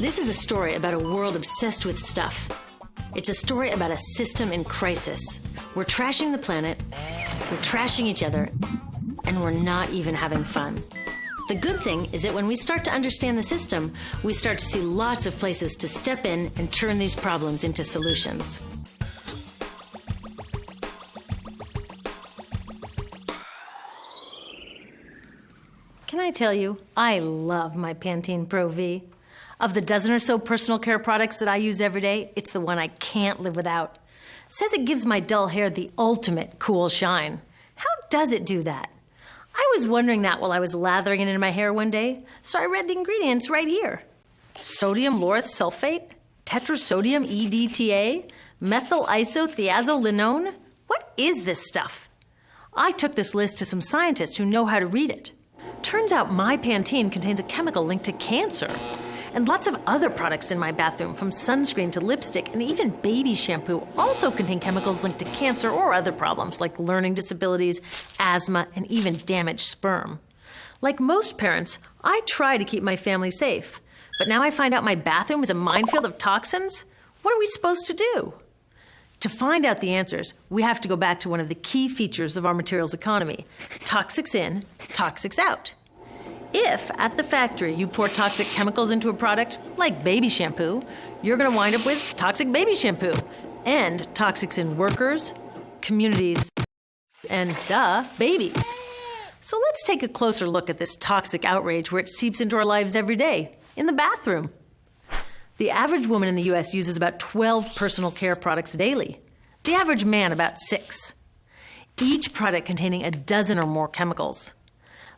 This is a story about a world obsessed with stuff. It's a story about a system in crisis. We're trashing the planet, we're trashing each other, and we're not even having fun. The good thing is that when we start to understand the system, we start to see lots of places to step in and turn these problems into solutions. Can I tell you, I love my Pantene Pro V. Of the dozen or so personal care products that I use every day, it's the one I can't live without. It says it gives my dull hair the ultimate cool shine. How does it do that? I was wondering that while I was lathering it in my hair one day, so I read the ingredients right here. Sodium lauryl sulfate, tetrasodium EDTA, methyl isothiazolinone. What is this stuff? I took this list to some scientists who know how to read it. Turns out my Pantene contains a chemical linked to cancer. And lots of other products in my bathroom, from sunscreen to lipstick and even baby shampoo, also contain chemicals linked to cancer or other problems like learning disabilities, asthma, and even damaged sperm. Like most parents, I try to keep my family safe. But now I find out my bathroom is a minefield of toxins? What are we supposed to do? To find out the answers, we have to go back to one of the key features of our materials economy: toxics in, toxics out. If, at the factory, you pour toxic chemicals into a product, like baby shampoo, you're going to wind up with toxic baby shampoo and toxics in workers, communities, and, babies. So let's take a closer look at this toxic outrage where it seeps into our lives every day, in the bathroom. The average woman in the U.S. uses about 12 personal care products daily. The average man about 6. Each product containing a dozen or more chemicals.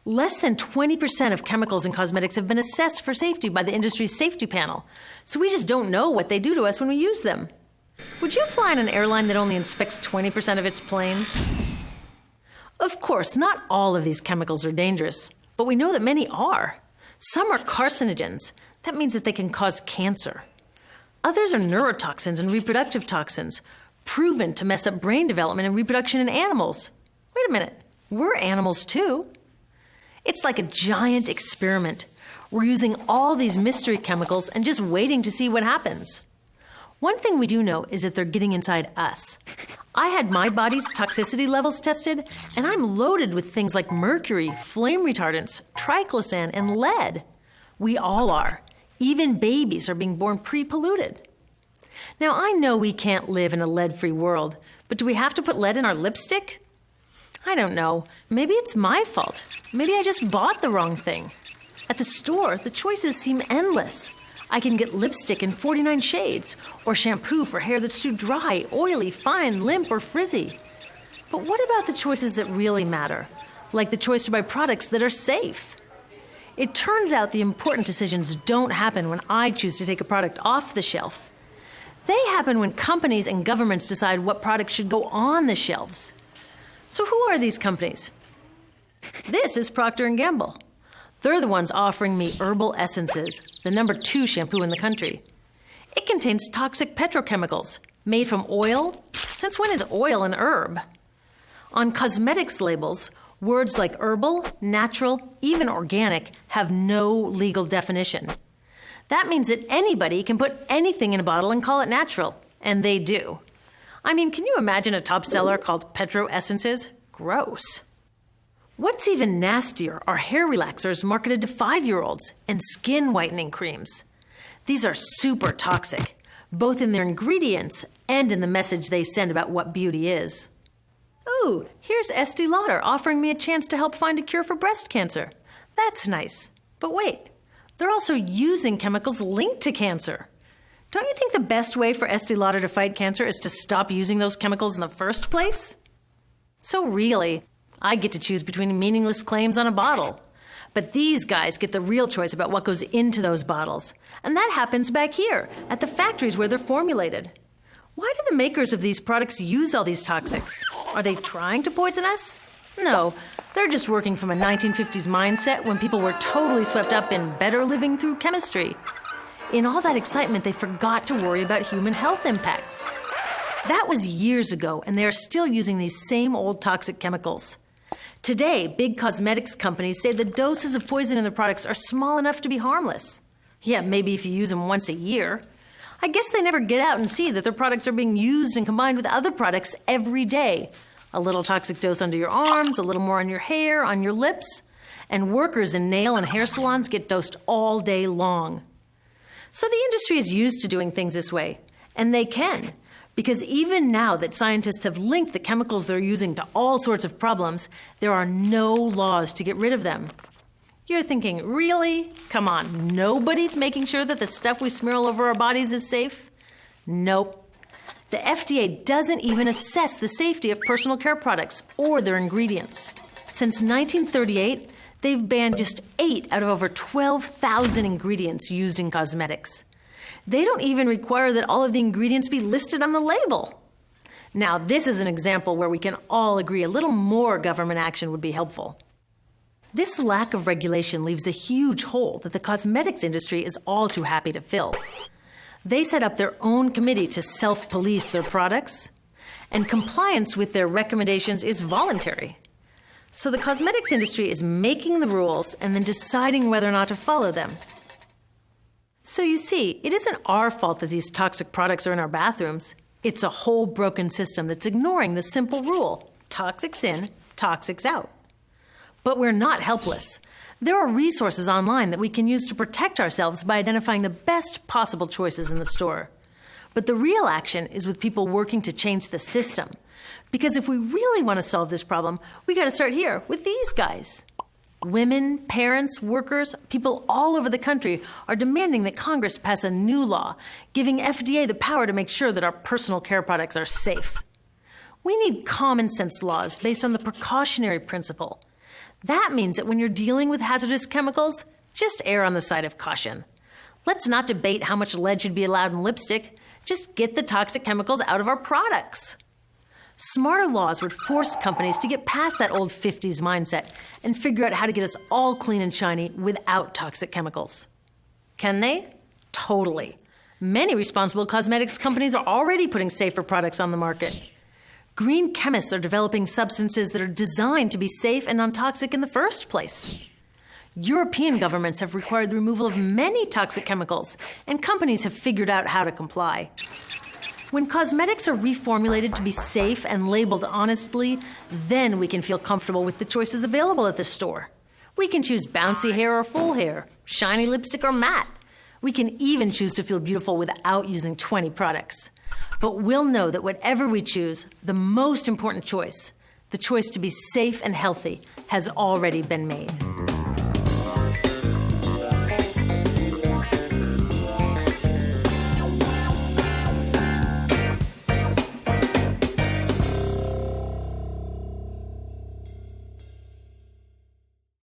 Less than 20% of chemicals in cosmetics have been assessed for safety by the industry's safety panel, so we just don't know what they do to us when we use them. Would you fly in an airline that only inspects 20% of its planes? Of course, not all of these chemicals are dangerous, but we know that many are. Some are carcinogens. That means that they can cause cancer. Others are neurotoxins and reproductive toxins, proven to mess up brain development and reproduction in animals. Wait a minute, we're animals too. It's like a giant experiment. We're using all these mystery chemicals and just waiting to see what happens. One thing we do know is that they're getting inside us. I had my body's toxicity levels tested, and I'm loaded with things like mercury, flame retardants, triclosan, and lead. We all are. Even babies are being born pre-polluted. Now, I know we can't live in a lead-free world, but do we have to put lead in our lipstick? I don't know. Maybe it's my fault. Maybe I just bought the wrong thing. At the store, the choices seem endless. I can get lipstick in 49 shades, or shampoo for hair that's too dry, oily, fine, limp, or frizzy. But what about the choices that really matter? Like the choice to buy products that are safe? It turns out the important decisions don't happen when I choose to take a product off the shelf. They happen when companies and governments decide what products should go on the shelves. So who are these companies? This is Procter & Gamble. They're the ones offering me Herbal Essences, the number 2 shampoo in the country. It contains toxic petrochemicals made from oil. Since when is oil an herb? On cosmetics labels, words like herbal, natural, even organic have no legal definition. That means that anybody can put anything in a bottle and call it natural, and they do. I mean, can you imagine a top seller called Petro Essences? Gross. What's even nastier are hair relaxers marketed to 5-year-olds and skin whitening creams. These are super toxic, both in their ingredients and in the message they send about what beauty is. Ooh, here's Estee Lauder offering me a chance to help find a cure for breast cancer. That's nice. But wait, they're also using chemicals linked to cancer. Don't you think the best way for Estee Lauder to fight cancer is to stop using those chemicals in the first place? So really, I get to choose between meaningless claims on a bottle. But these guys get the real choice about what goes into those bottles. And that happens back here, at the factories where they're formulated. Why do the makers of these products use all these toxics? Are they trying to poison us? No, they're just working from a 1950s mindset when people were totally swept up in better living through chemistry. In all that excitement, they forgot to worry about human health impacts. That was years ago, and they are still using these same old toxic chemicals. Today, big cosmetics companies say the doses of poison in their products are small enough to be harmless. Yeah, maybe if you use them once a year. I guess they never get out and see that their products are being used and combined with other products every day. A little toxic dose under your arms, a little more on your hair, on your lips. And workers in nail and hair salons get dosed all day long. So the industry is used to doing things this way. And they can. Because even now that scientists have linked the chemicals they're using to all sorts of problems, there are no laws to get rid of them. You're thinking, really? Come on, nobody's making sure that the stuff we smear all over our bodies is safe? Nope. The FDA doesn't even assess the safety of personal care products or their ingredients. Since 1938, they've banned just 8 out of over 12,000 ingredients used in cosmetics. They don't even require that all of the ingredients be listed on the label. Now, this is an example where we can all agree a little more government action would be helpful. This lack of regulation leaves a huge hole that the cosmetics industry is all too happy to fill. They set up their own committee to self-police their products, and compliance with their recommendations is voluntary. So the cosmetics industry is making the rules and then deciding whether or not to follow them. So you see, it isn't our fault that these toxic products are in our bathrooms. It's a whole broken system that's ignoring the simple rule: toxics in, toxics out. But we're not helpless. There are resources online that we can use to protect ourselves by identifying the best possible choices in the store. But the real action is with people working to change the system. Because if we really want to solve this problem, we got to start here with these guys. Women, parents, workers, people all over the country are demanding that Congress pass a new law, giving FDA the power to make sure that our personal care products are safe. We need common sense laws based on the precautionary principle. That means that when you're dealing with hazardous chemicals, just err on the side of caution. Let's not debate how much lead should be allowed in lipstick. Just get the toxic chemicals out of our products. Smarter laws would force companies to get past that old 50s mindset and figure out how to get us all clean and shiny without toxic chemicals. Can they? Totally. Many responsible cosmetics companies are already putting safer products on the market. Green chemists are developing substances that are designed to be safe and non-toxic in the first place. European governments have required the removal of many toxic chemicals, and companies have figured out how to comply. When cosmetics are reformulated to be safe and labeled honestly, then we can feel comfortable with the choices available at the store. We can choose bouncy hair or full hair, shiny lipstick or matte. We can even choose to feel beautiful without using 20 products. But we'll know that whatever we choose, the most important choice, the choice to be safe and healthy, has already been made.